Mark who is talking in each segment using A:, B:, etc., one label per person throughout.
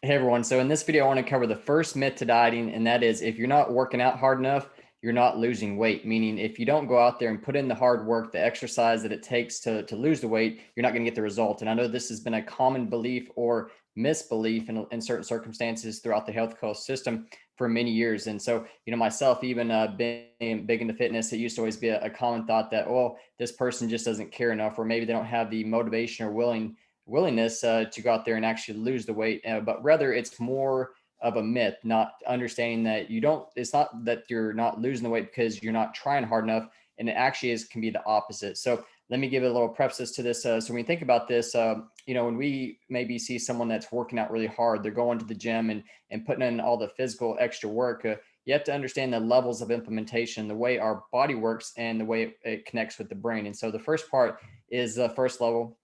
A: Hey everyone. So in this video, I want to cover the first myth to dieting, and that is if you're not working out hard enough, you're not losing weight. Meaning if you don't go out there and put in the hard work, the exercise that it takes to lose the weight, you're not going to get the result. And I know this has been a common belief or misbelief in certain circumstances throughout the healthcare system for many years. And so, myself, even being big into fitness, it used to always be a common thought that, oh, this person just doesn't care enough, or maybe they don't have the motivation or willingness to go out there and actually lose the weight, but rather it's more of a myth, not understanding that it's not that you're not losing the weight because you're not trying hard enough. And it actually can be the opposite. So let me give a little preface to this. So when you think about this, when we maybe see someone that's working out really hard, they're going to the gym and putting in all the physical extra work. You have to understand the levels of implementation, the way our body works, and the way it connects with the brain. And so the first part is the first level,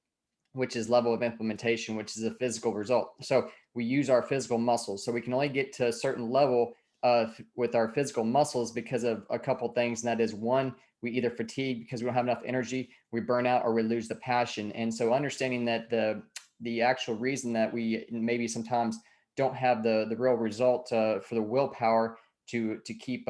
A: which is level of implementation, which is a physical result. So we use our physical muscles. So we can only get to a certain level with our physical muscles because of a couple of things. And that is, one, we either fatigue because we don't have enough energy, we burn out, or we lose the passion. And so understanding that the actual reason that we maybe sometimes don't have the real result for the willpower to keep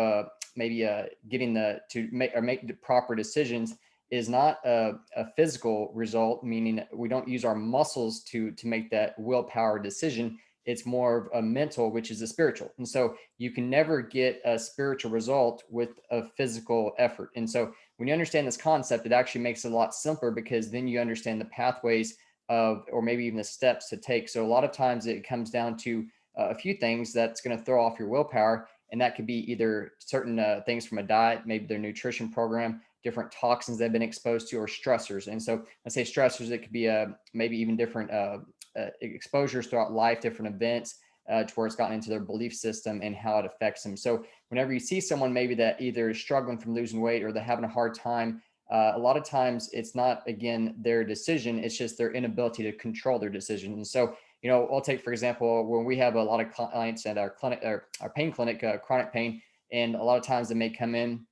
A: maybe getting to make the proper decisions is not a physical result, meaning we don't use our muscles to make that willpower decision. It's more of a mental, which is a spiritual. And so you can never get a spiritual result with a physical effort. And so when you understand this concept, it actually makes it a lot simpler, because then you understand the pathways of, or maybe even the steps to take. So a lot of times it comes down to a few things that's going to throw off your willpower. And that could be either certain things from a diet, maybe their nutrition program, different toxins they've been exposed to, or stressors. And so I say stressors, it could be maybe even different exposures throughout life, different events, to where it's gotten into their belief system and how it affects them. So whenever you see someone maybe that either is struggling from losing weight, or they're having a hard time, a lot of times it's not, again, their decision, it's just their inability to control their decision. And so, I'll take, for example, when we have a lot of clients at our clinic, or our pain clinic, chronic pain, and a lot of times they may come in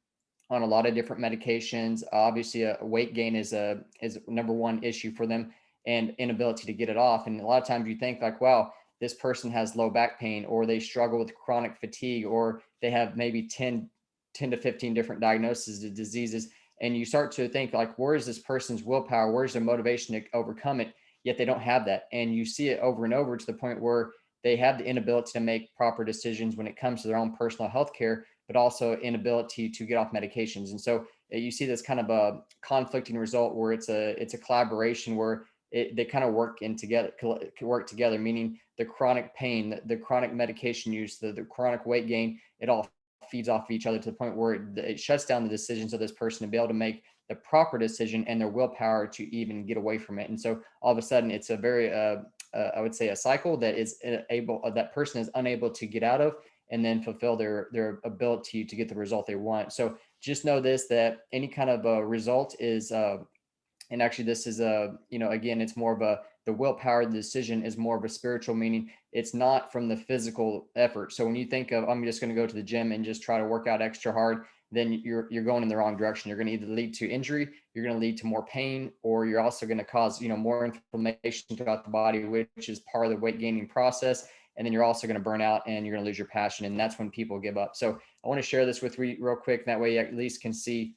A: on a lot of different medications. Obviously, a weight gain is a number one issue for them, and inability to get it off. And a lot of times you think like, wow, this person has low back pain, or they struggle with chronic fatigue, or they have maybe 10 to 15 different diagnoses of diseases. And you start to think like, where is this person's willpower? Where's their motivation to overcome it? Yet they don't have that. And you see it over and over, to the point where they have the inability to make proper decisions when it comes to their own personal health care, but also inability to get off medications. And so you see this kind of a conflicting result, where it's a collaboration where they kind of work together, meaning the chronic pain, the chronic medication use, the chronic weight gain, it all feeds off of each other, to the point where it shuts down the decisions of this person to be able to make the proper decision, and their willpower to even get away from it. And so all of a sudden it's a very I would say a cycle that is that person is unable to get out of, and then fulfill their ability to get the result they want. So just know this, that any kind of result is and actually this is again, it's more of the willpower, the decision is more of a spiritual, meaning it's not from the physical effort. So when you think of, I'm just going to go to the gym and just try to work out extra hard, then you're going in the wrong direction. You're going to either lead to injury, you're going to lead to more pain, or you're also going to cause more inflammation throughout the body, which is part of the weight gaining process. And then you're also going to burn out, and you're going to lose your passion, and that's when people give up. So I want to share this with you real quick, that way you at least can see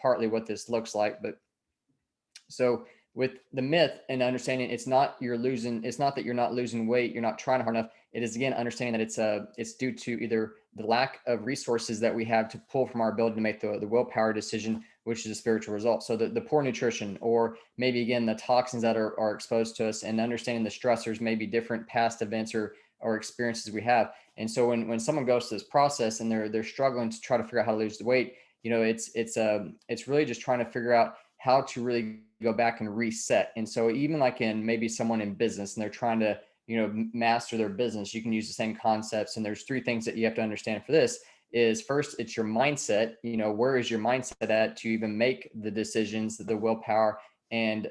A: partly what this looks like. But so with the myth and understanding, it's not that you're not losing weight, you're not trying hard enough. It is, again, understanding that it's due to either the lack of resources that we have to pull from our ability to make the willpower decision, which is a spiritual result. So the poor nutrition, or maybe again the toxins that are exposed to us, and understanding the stressors, maybe different past events or experiences we have. And so when someone goes to this process and they're struggling to try to figure out how to lose the weight, it's really just trying to figure out how to really go back and reset. And so even like in maybe someone in business, and they're trying to master their business, you can use the same concepts. And there's three things that you have to understand for this. Is first, it's your mindset. Where is your mindset at to even make the decisions, the willpower, and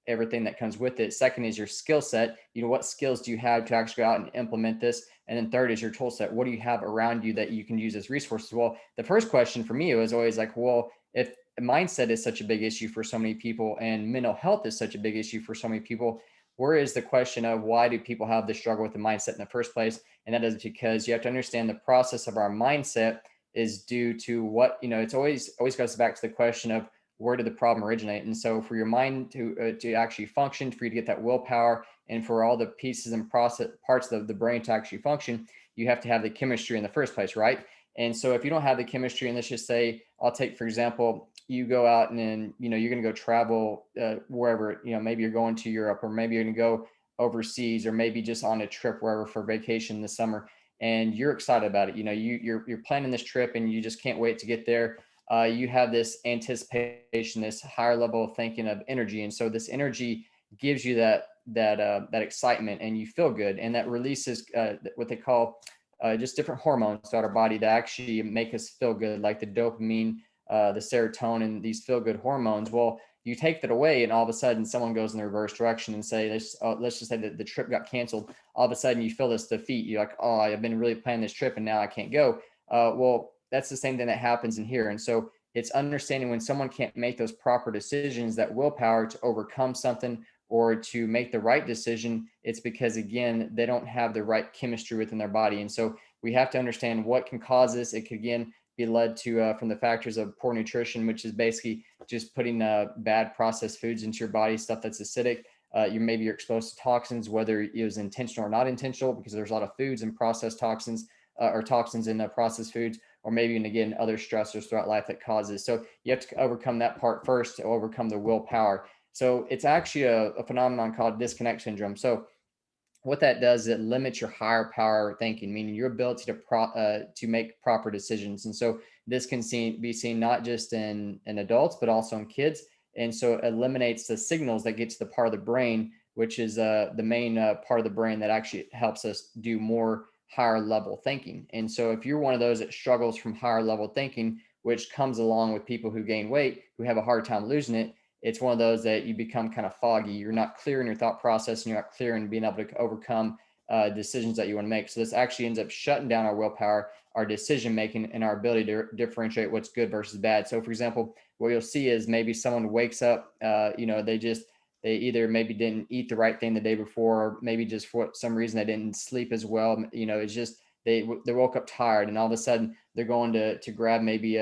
A: everything that comes with it. Second is your skill set. What skills do you have to actually go out and implement this? And then third is your tool set. What do you have around you that you can use as resources? Well, the first question for me was always like, well, if mindset is such a big issue for so many people, and mental health is such a big issue for so many people, where is the question of why do people have this struggle with the mindset in the first place? And that is because you have to understand the process of our mindset is due to what, it's always goes back to the question of where did the problem originate? And so for your mind to actually function, for you to get that willpower, and for all the pieces and process parts of the brain to actually function, you have to have the chemistry in the first place, right? And so if you don't have the chemistry, and let's just say, I'll take for example, you go out and then you're going to go travel wherever, maybe you're going to Europe, or maybe you're going to go overseas, or maybe just on a trip wherever for vacation this summer, and you're excited about it. You're planning this trip and you just can't wait to get there. You have this anticipation, this higher level of thinking of energy, and so this energy gives you that excitement, and you feel good, and that releases what they call just different hormones throughout our body that actually make us feel good, like the dopamine, the serotonin, these feel good hormones. Well, you take that away, and all of a sudden someone goes in the reverse direction and say, let's just say that the trip got canceled. All of a sudden you feel this defeat. You're like, oh, I've been really planning this trip and now I can't go. Well, that's the same thing that happens in here. And so it's understanding when someone can't make those proper decisions, that willpower to overcome something or to make the right decision, it's because, again, they don't have the right chemistry within their body. And so we have to understand what can cause this. It could, again, be led to from the factors of poor nutrition, which is basically just putting bad processed foods into your body, stuff that's acidic. You're exposed to toxins, whether it was intentional or not intentional, because there's a lot of foods and processed toxins or toxins in processed foods, or maybe, and again, other stressors throughout life that causes. So you have to overcome that part first to overcome the willpower. So it's actually a phenomenon called disconnect syndrome. So what that does is it limits your higher power thinking, meaning your ability to make proper decisions. And so this can be seen not just in adults, but also in kids. And so it eliminates the signals that get to the part of the brain, which is the main part of the brain that actually helps us do more higher level thinking. And so if you're one of those that struggles from higher level thinking, which comes along with people who gain weight, who have a hard time losing it, it's one of those that you become kind of foggy. You're not clear in your thought process, and you're not clear in being able to overcome decisions that you want to make. So this actually ends up shutting down our willpower, our decision making, and our ability to differentiate what's good versus bad. So, for example, what you'll see is maybe someone wakes up, they either maybe didn't eat the right thing the day before, or maybe just for some reason they didn't sleep as well. It's just they woke up tired, and all of a sudden they're going to grab maybe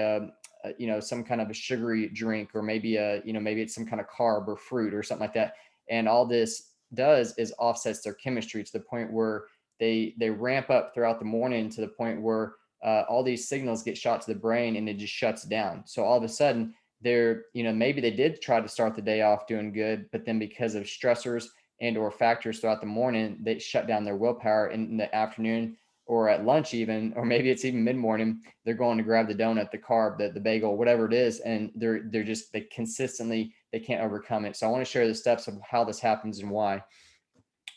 A: some kind of a sugary drink, or maybe maybe it's some kind of carb or fruit or something like that. And all this does is offsets their chemistry to the point where they ramp up throughout the morning, to the point where all these signals get shot to the brain and it just shuts down. So all of a sudden they're, maybe they did try to start the day off doing good, but then because of stressors and or factors throughout the morning, they shut down their willpower in the afternoon, or at lunch even, or maybe it's even mid-morning, they're going to grab the donut, the carb, the bagel, whatever it is, and they consistently, they can't overcome it. So I want to share the steps of how this happens and why.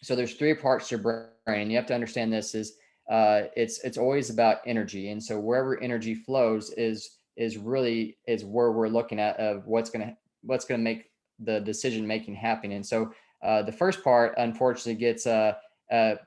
A: So there's three parts to your brain. You have to understand this is it's always about energy, and so wherever energy flows is where we're looking at of what's gonna make the decision making happen. And so the first part, unfortunately, gets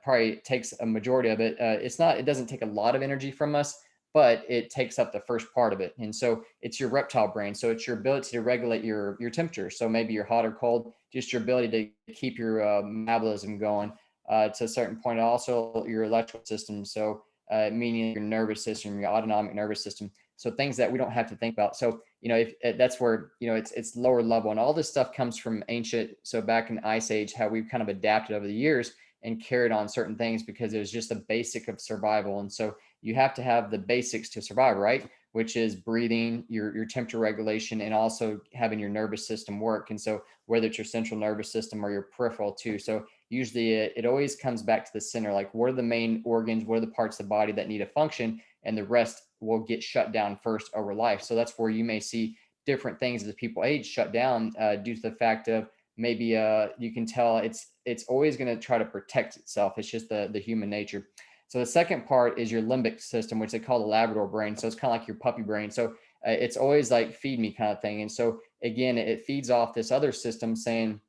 A: probably takes a majority of it. It doesn't take a lot of energy from us, but it takes up the first part of it. And so it's your reptile brain. So it's your ability to regulate your temperature. So maybe you're hot or cold, just your ability to keep your metabolism going to a certain point. Also your electrical system. So meaning your nervous system, your autonomic nervous system. So things that we don't have to think about. So, if that's where, it's lower level, and all this stuff comes from ancient. So back in the Ice Age, how we've kind of adapted over the years and carried on certain things because it was just a basic of survival. And so you have to have the basics to survive, right? Which is breathing, your temperature regulation, and also having your nervous system work. And so whether it's your central nervous system or your peripheral too. So usually it always comes back to the center, like what are the main organs, what are the parts of the body that need to function, and the rest will get shut down first over life. So that's where you may see different things as people age shut down due to the fact of maybe you can tell it's always going to try to protect itself. It's just the human nature. So the second part is your limbic system, which they call the Labrador brain. So it's kind of like your puppy brain. So it's always like feed me kind of thing. And so again, it feeds off this other system saying,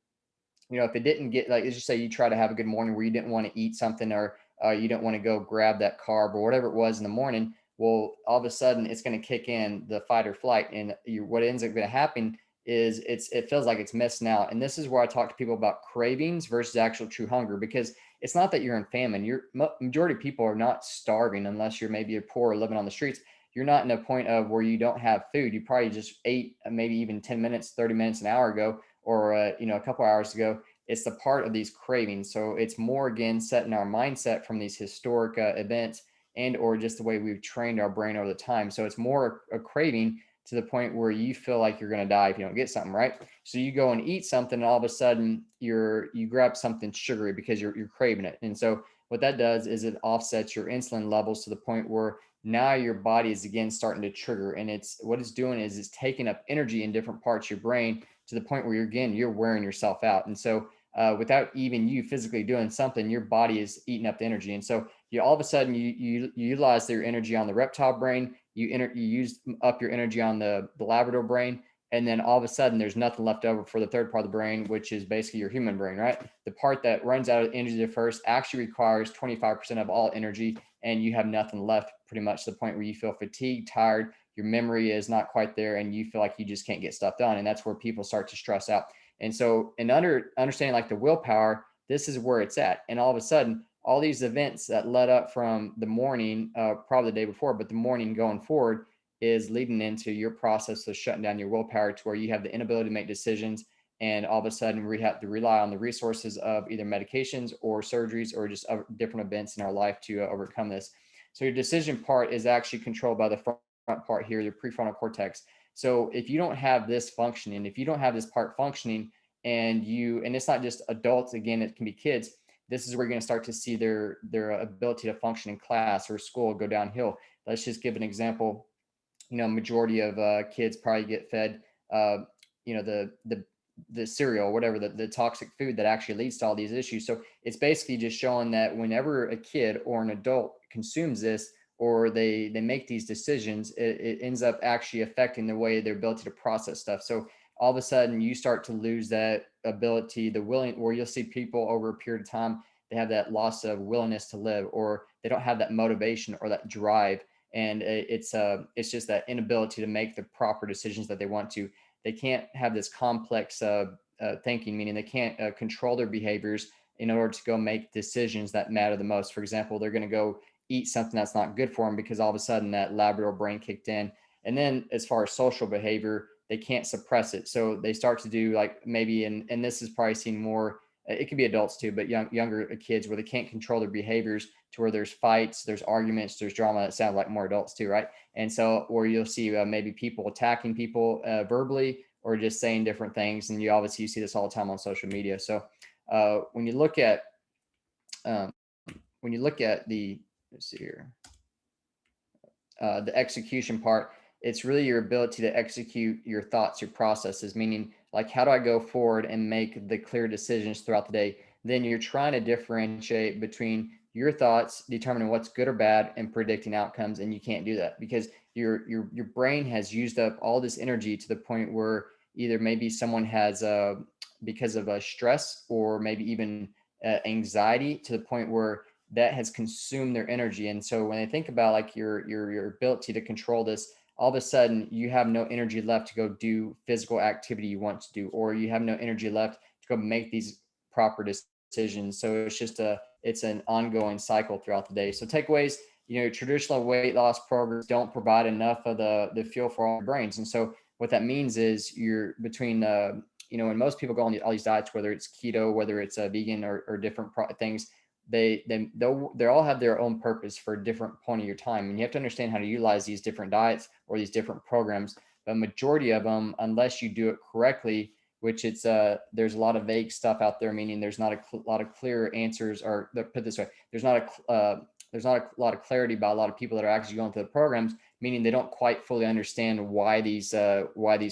A: if it didn't get, like, as you say, you try to have a good morning where you didn't want to eat something, or you didn't want to go grab that carb or whatever it was in the morning. Well, all of a sudden it's going to kick in the fight or flight. And what ends up going to happen is it feels like it's missing out. And this is where I talk to people about cravings versus actual true hunger, because it's not that you're in famine. Majority of people are not starving unless you're maybe poor or living on the streets. You're not in a point of where you don't have food. You probably just ate maybe even 10 minutes, 30 minutes, an hour ago, or a couple hours ago. It's the part of these cravings. So it's more, again, setting our mindset from these historic events, and or just the way we've trained our brain over the time. So it's more a craving to the point where you feel like you're going to die if you don't get something, right? So you go and eat something, and all of a sudden you grab something sugary because you're craving it. And so what that does is it offsets your insulin levels to the point where now your body is again starting to trigger, and it's what it's doing is it's taking up energy in different parts of your brain to the point where you're wearing yourself out. And so without even you physically doing something, your body is eating up the energy. And so you all of a sudden you utilize your energy on the reptile brain, you use up your energy on the Labrador brain, and then all of a sudden there's nothing left over for the third part of the brain, which is basically your human brain, right? The part that runs out of energy the first actually requires 25% of all energy, and you have nothing left pretty much to the point where you feel fatigued, tired, your memory is not quite there, and you feel like you just can't get stuff done. And that's where people start to stress out. And so in understanding like the willpower, this is where it's at. And all of a sudden, all these events that led up from the morning, probably the day before, but the morning going forward is leading into your process of shutting down your willpower to where you have the inability to make decisions. And all of a sudden we have to rely on the resources of either medications or surgeries or just different events in our life to overcome this. So your decision part is actually controlled by the front part here, your prefrontal cortex. So if you don't have this functioning, if you don't have this part functioning, and it's not just adults, again, it can be kids. This is where you're going to start to see their ability to function in class or school go downhill. Let's just give an example. Majority of kids probably get fed, the cereal, whatever, the toxic food that actually leads to all these issues. So it's basically just showing that whenever a kid or an adult consumes this, or they make these decisions, it ends up actually affecting the way their ability to process stuff. So all of a sudden you start to lose that ability, the willing, where you'll see people over a period of time, they have that loss of willingness to live, or they don't have that motivation or that drive. And it's just that inability to make the proper decisions that they want to. They can't have this complex thinking, meaning they can't control their behaviors in order to go make decisions that matter the most. For example, they're going to go eat something that's not good for them because all of a sudden that Labrador brain kicked in. And then as far as social behavior, they can't suppress it. So they start to do like maybe, and this is probably seen more, it could be adults too, but younger kids where they can't control their behaviors to where there's fights, there's arguments, there's drama. That sounds like more adults too, right? And so, or you'll see maybe people attacking people verbally or just saying different things. And you see this all the time on social media. So when you look at um, the, let's see here, the execution part, it's really your ability to execute your thoughts, your processes, meaning like, how do I go forward and make the clear decisions throughout the day? Then you're trying to differentiate between your thoughts, determining what's good or bad, and predicting outcomes. And you can't do that because your brain has used up all this energy to the point where either maybe someone has because of a stress, or maybe even anxiety, to the point where that has consumed their energy. And so when they think about like your ability to control this, all of a sudden you have no energy left to go do physical activity you want to do, or you have no energy left to go make these proper decisions. So it's an ongoing cycle throughout the day. So takeaways, traditional weight loss programs don't provide enough of the fuel for all your brains. And so what that means is you're between when most people go on all these diets, whether it's keto, whether it's a vegan or different things, they all have their own purpose for a different point of your time, and you have to understand how to utilize these different diets or these different programs. But majority of them, unless you do it correctly, which there's a lot of vague stuff out there, meaning there's not a lot of clear answers, or put this way, there's not a lot of clarity by a lot of people that are actually going through the programs, meaning they don't quite fully understand why these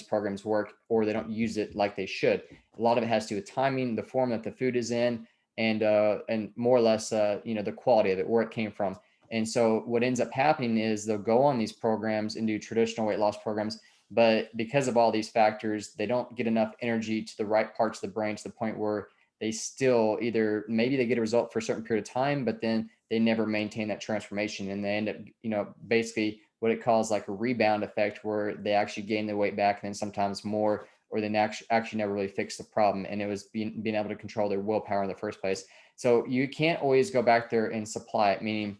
A: programs work, or they don't use it like they should. A lot of it has to do with timing, the form that the food is in, and more or less the quality of it, where it came from. And so what ends up happening is they'll go on these programs and do traditional weight loss programs, but because of all these factors, they don't get enough energy to the right parts of the brain to the point where they still either maybe they get a result for a certain period of time, but then they never maintain that transformation, and they end up basically what it calls like a rebound effect, where they actually gain their weight back and then sometimes more, or they actually never really fixed the problem. And it was being able to control their willpower in the first place. So you can't always go back there and supply it, meaning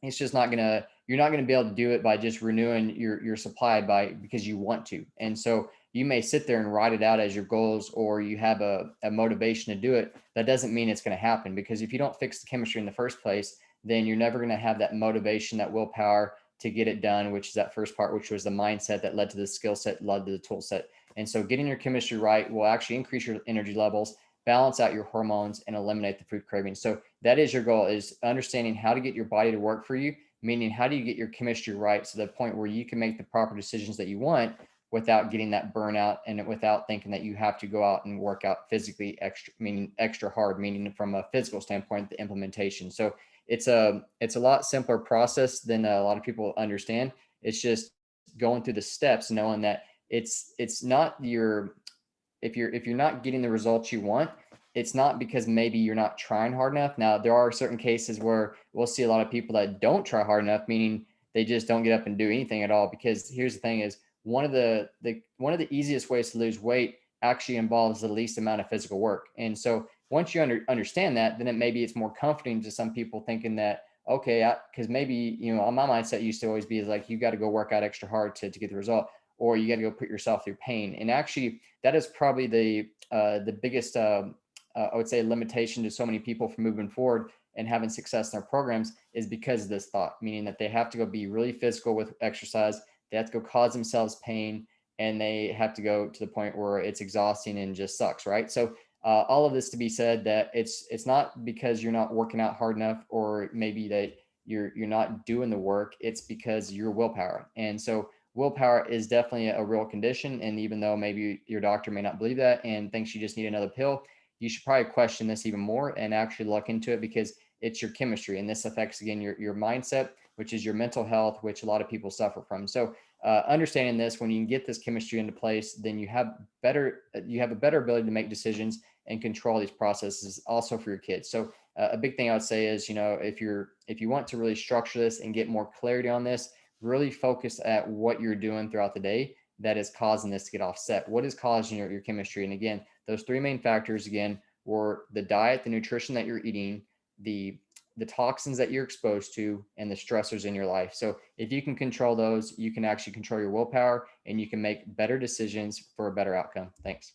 A: it's just not gonna, you're not gonna be able to do it by just renewing your supply by because you want to. And so you may sit there and write it out as your goals, or you have a motivation to do it. That doesn't mean it's going to happen, because if you don't fix the chemistry in the first place, then you're never going to have that motivation, that willpower to get it done, which is that first part, which was the mindset that led to the skill set, led to the tool set. And so getting your chemistry right will actually increase your energy levels, balance out your hormones, and eliminate the food craving. So that is your goal, is understanding how to get your body to work for you, meaning how do you get your chemistry right to the point where you can make the proper decisions that you want without getting that burnout, and without thinking that you have to go out and work out physically extra, meaning extra hard, meaning from a physical standpoint, the implementation. So it's a lot simpler process than a lot of people understand. It's just going through the steps, knowing that it's not your, if you're not getting the results you want, it's not because maybe you're not trying hard enough. Now, there are certain cases where we'll see a lot of people that don't try hard enough, meaning they just don't get up and do anything at all. Because here's the thing: is one of the easiest ways to lose weight actually involves the least amount of physical work. And so once you understand that, then maybe it's more comforting to some people, thinking that, okay, because maybe, my mindset used to always be is like, you got to go work out extra hard to get the result, or you got to go put yourself through pain. And actually, that is probably the biggest, I would say, limitation to so many people from moving forward and having success in their programs, is because of this thought, meaning that they have to go be really physical with exercise. They have to go cause themselves pain, and they have to go to the point where it's exhausting and just sucks, right? So all of this to be said, that it's not because you're not working out hard enough, or maybe that you're not doing the work. It's because your willpower. And so willpower is definitely a real condition. And even though maybe your doctor may not believe that and thinks you just need another pill, you should probably question this even more and actually look into it, because it's your chemistry. And this affects, again, your mindset, which is your mental health, which a lot of people suffer from. So understanding this, when you can get this chemistry into place, then you have a better ability to make decisions and control these processes, also for your kids. So a big thing I would say is, if you want to really structure this and get more clarity on this, really focus at what you're doing throughout the day that is causing this to get offset. What is causing your chemistry? And again, those three main factors, again, were the diet, the nutrition that you're eating, the toxins that you're exposed to, and the stressors in your life. So if you can control those, you can actually control your willpower, and you can make better decisions for a better outcome. Thanks.